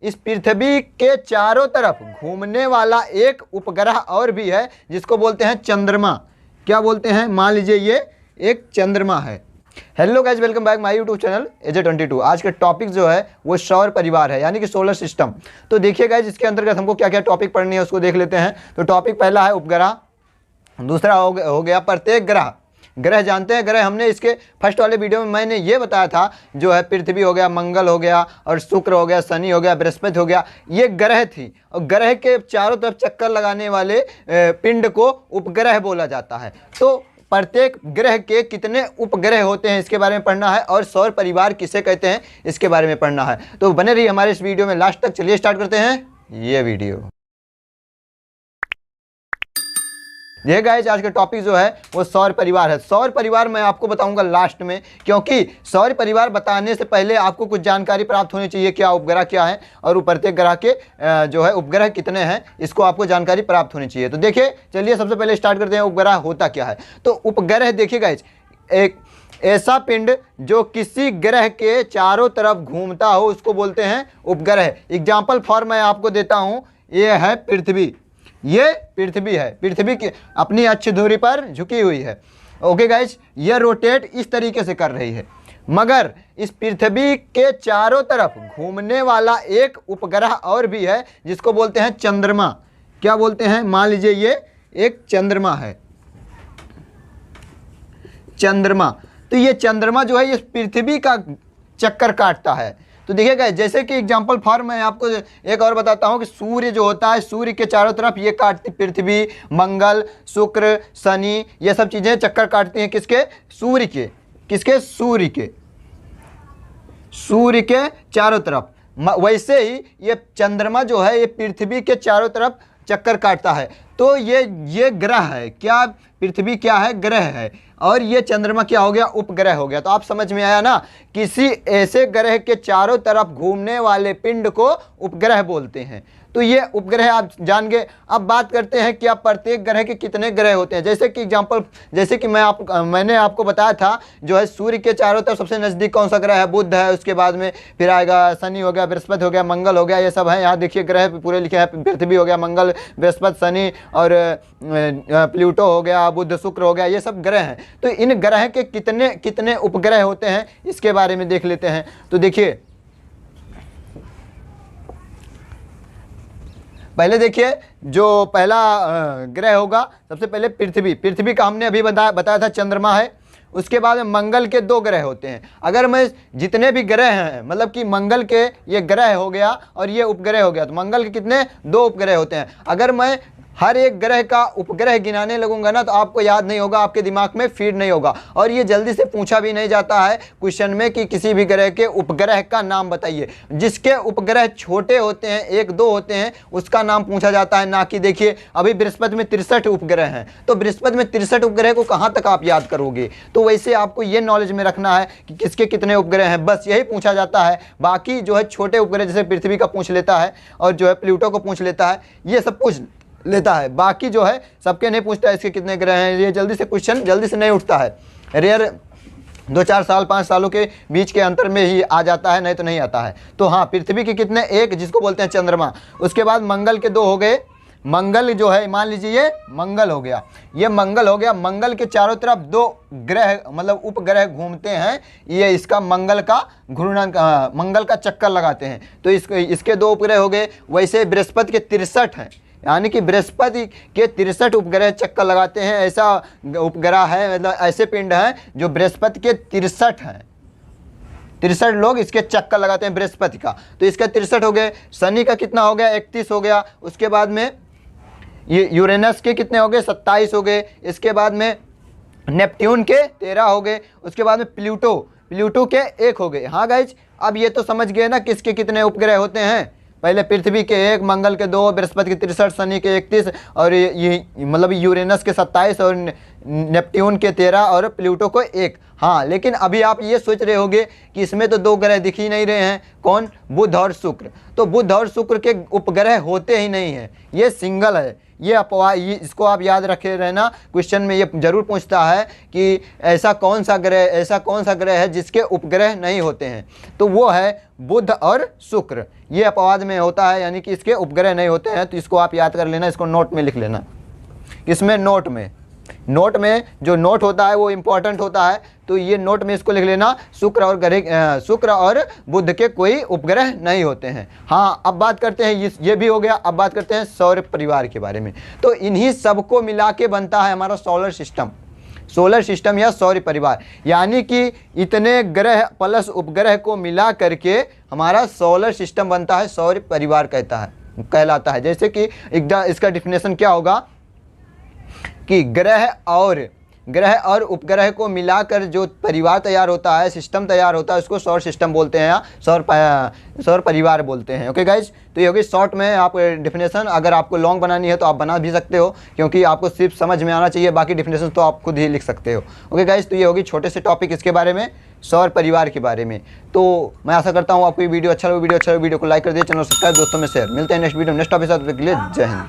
इस पृथ्वी के चारों तरफ घूमने वाला एक उपग्रह और भी है जिसको बोलते हैं चंद्रमा। क्या बोलते हैं? मान लीजिए ये एक चंद्रमा है। Hello guys, welcome back my YouTube channel AJ22। आज का टॉपिक जो है वो सौर परिवार है, यानी कि सोलर सिस्टम। तो देखिए गाइज, इसके अंतर्गत हमको क्या क्या टॉपिक पढ़नी है उसको देख लेते हैं। तो टॉपिक पहला है उपग्रह, दूसरा हो गया प्रत्येक ग्रह। ग्रह जानते हैं, ग्रह हमने इसके फर्स्ट वाले वीडियो में मैंने ये बताया था, जो है पृथ्वी हो गया, मंगल हो गया और शुक्र हो गया, शनि हो गया, बृहस्पति हो गया, ये ग्रह थी। और ग्रह के चारों तरफ चक्कर लगाने वाले पिंड को उपग्रह बोला जाता है। तो प्रत्येक ग्रह के कितने उपग्रह होते हैं इसके बारे में पढ़ना है, और सौर परिवार किसे कहते हैं इसके बारे में पढ़ना है। तो बने रहिए हमारे इस वीडियो में लास्ट तक। चलिए स्टार्ट करते हैं ये वीडियो। ये गाइस, आज का टॉपिक जो है वो सौर परिवार है। सौर परिवार मैं आपको बताऊंगा लास्ट में, क्योंकि सौर परिवार बताने से पहले आपको कुछ जानकारी प्राप्त होनी चाहिए, क्या उपग्रह क्या है और प्रत्येक ग्रह के जो है उपग्रह कितने हैं, इसको आपको जानकारी प्राप्त होनी चाहिए। तो देखिए, चलिए सबसे पहले स्टार्ट करते हैं उपग्रह होता क्या है। तो उपग्रह देखिए गाइस, एक ऐसा पिंड जो किसी ग्रह के चारों तरफ घूमता हो उसको बोलते हैं उपग्रह। एग्जाम्पल फॉर मैं आपको देता हूँ, ये है पृथ्वी, ये पृथ्वी है, पृथ्वी की अपनी अक्ष धुरी पर झुकी हुई है। ओके गाइज, ये रोटेट इस तरीके से कर रही है, मगर इस पृथ्वी के चारों तरफ घूमने वाला एक उपग्रह और भी है जिसको बोलते हैं चंद्रमा। क्या बोलते हैं? मान लीजिए ये एक चंद्रमा है, चंद्रमा। तो ये चंद्रमा जो है ये पृथ्वी का चक्कर काटता है। तो देखिएगा, जैसे कि एग्जाम्पल फॉर मैं आपको एक और बताता हूँ कि सूर्य जो होता है, सूर्य के चारों तरफ ये काटती पृथ्वी, मंगल, शुक्र, शनि, ये सब चीज़ें चक्कर काटती हैं किसके? सूर्य के। किसके? सूर्य के। सूर्य के चारों तरफ। वैसे ही ये चंद्रमा जो है ये पृथ्वी के चारों तरफ चक्कर काटता है। तो ये ग्रह है। क्या? पृथ्वी क्या है? ग्रह है। और ये चंद्रमा क्या हो गया? उपग्रह हो गया। तो आप समझ में आया ना, किसी ऐसे ग्रह के चारों तरफ घूमने वाले पिंड को उपग्रह बोलते हैं। तो ये उपग्रह आप जान गए। अब बात करते हैं कि आप प्रत्येक ग्रह के कितने ग्रह होते हैं। जैसे कि एग्जांपल, जैसे कि मैंने आपको बताया था, जो है सूर्य के चारों तरफ सबसे नज़दीक कौन सा ग्रह है? बुध है। उसके बाद में फिर आएगा शनि हो गया, बृहस्पति हो गया, मंगल हो गया, ये सब है। यहाँ देखिए ग्रह पूरे लिखे हैं, पृथ्वी हो गया, मंगल, बृहस्पति, शनि और प्लूटो हो गया, बुध, शुक्र हो गया, ये सब ग्रह हैं। तो इन ग्रह के कितने कितने उपग्रह होते हैं इसके बारे में देख लेते हैं। तो देखिए, पहले देखिए, जो पहला ग्रह होगा, सबसे पहले पृथ्वी। पृथ्वी का हमने अभी बताया था चंद्रमा है। उसके बाद में मंगल के 2 ग्रह होते हैं। अगर मैं जितने भी ग्रह हैं, मतलब कि मंगल के ये ग्रह हो गया और ये उपग्रह हो गया, तो मंगल के कितने? 2 उपग्रह होते हैं। अगर मैं हर एक ग्रह का उपग्रह गिनाने लगूंगा ना, तो आपको याद नहीं होगा, आपके दिमाग में फीड नहीं होगा। और ये जल्दी से पूछा भी नहीं जाता है क्वेश्चन में कि किसी भी ग्रह के उपग्रह का नाम बताइए। जिसके उपग्रह छोटे होते हैं, 1-2 होते हैं, उसका नाम पूछा जाता है, ना कि देखिए अभी बृहस्पति में 63 उपग्रह हैं। तो बृहस्पति में 63 उपग्रह को कहाँ तक आप याद करोगे? तो वैसे आपको ये नॉलेज में रखना है कि किसके कितने उपग्रह हैं, बस यही पूछा जाता है। बाकी जो है छोटे उपग्रह, जैसे पृथ्वी का पूछ लेता है और जो है प्लूटो को पूछ लेता है, ये सब पूछ लेता है। बाकी जो है सबके नहीं पूछता है इसके कितने ग्रह हैं। ये जल्दी से क्वेश्चन जल्दी से नहीं उठता है, रेयर 2-4 साल 5 सालों के बीच के अंतर में ही आ जाता है, नहीं तो नहीं आता है। तो हाँ, पृथ्वी के कितने? 1, जिसको बोलते हैं चंद्रमा। उसके बाद मंगल के 2 हो गए। मंगल जो है, मान लीजिए ये मंगल हो गया, ये मंगल हो गया। मंगल के चारों तरफ 2 ग्रह मतलब उपग्रह घूमते हैं। ये इसका मंगल का घूर्णन, मंगल का चक्कर लगाते हैं। तो इसके 2 उपग्रह हो गए। वैसे बृहस्पति के 63 हैं, यानी कि बृहस्पति के 63 उपग्रह चक्कर लगाते हैं। ऐसा उपग्रह है, मतलब ऐसे पिंड हैं जो बृहस्पति के 63 हैं। 63 लोग इसके चक्कर लगाते हैं बृहस्पति का। तो इसका 63 हो गए। शनि का कितना हो गया? 31 हो गया। उसके बाद में ये यूरेनस के कितने हो गए? 27 हो गए। इसके बाद में नेपट्यून के 13 हो गए। उसके बाद में प्लूटो के 1 हो गए। हाँ गाइज, अब ये तो समझ गए ना किसके कितने उपग्रह होते हैं। पहले पृथ्वी के 1, मंगल के 2, बृहस्पति के 63, शनि के 31 और ये मतलब यूरेनस के 27 और नेपट्यून के 13 और प्लूटो को 1। हाँ, लेकिन अभी आप ये सोच रहे होंगे कि इसमें तो 2 ग्रह दिख ही नहीं रहे हैं, कौन? बुध और शुक्र। तो बुध और शुक्र के उपग्रह होते ही नहीं हैं, ये सिंगल है। ये अपवाह, ये इसको आप याद रखे रहना, क्वेश्चन में ये जरूर पूछता है कि ऐसा कौन सा ग्रह है जिसके उपग्रह नहीं होते हैं, तो वो है बुध और शुक्र। ये अपवाद में होता है, यानी कि इसके उपग्रह नहीं होते हैं। तो इसको आप याद कर लेना, इसको नोट में लिख लेना। इसमें नोट में जो नोट होता है वो इम्पोर्टेंट होता है, तो ये नोट में इसको लिख लेना, शुक्र और बुध के कोई उपग्रह नहीं होते हैं। हाँ, अब बात करते हैं, ये भी हो गया। अब बात करते हैं सौर परिवार के बारे में। तो इन्हीं सबको मिला के बनता है हमारा सोलर सिस्टम या सौर परिवार, यानी कि इतने ग्रह प्लस उपग्रह को मिला करके हमारा सोलर सिस्टम बनता है, सौर परिवार कहलाता है। जैसे कि इसका डिफिनेशन क्या होगा कि ग्रह और उपग्रह को मिलाकर जो परिवार तैयार होता है, सिस्टम तैयार होता है, उसको सौर सिस्टम बोलते हैं या सौर परिवार बोलते हैं। ओके गाइज, तो ये होगी शॉर्ट में आप डिफिनेशन। अगर आपको लॉन्ग बनानी है तो आप बना भी सकते हो, क्योंकि आपको सिर्फ समझ में आना चाहिए, बाकी डिफिनेशन तो आप खुद ही लिख सकते हो। ओके गाइज, तो ये होगी छोटे से टॉपिक इसके बारे में, सौर परिवार के बारे में। तो मैं आशा करता हूँ आपको ये वीडियो अच्छा लगे। वीडियो को लाइक कर दिए, चैनल सब्सक्राइब, दोस्तों में शेयर। मिलते हैं नेक्स्ट वीडियो नेक्स्ट टॉपिक के साथ। जय हिंद।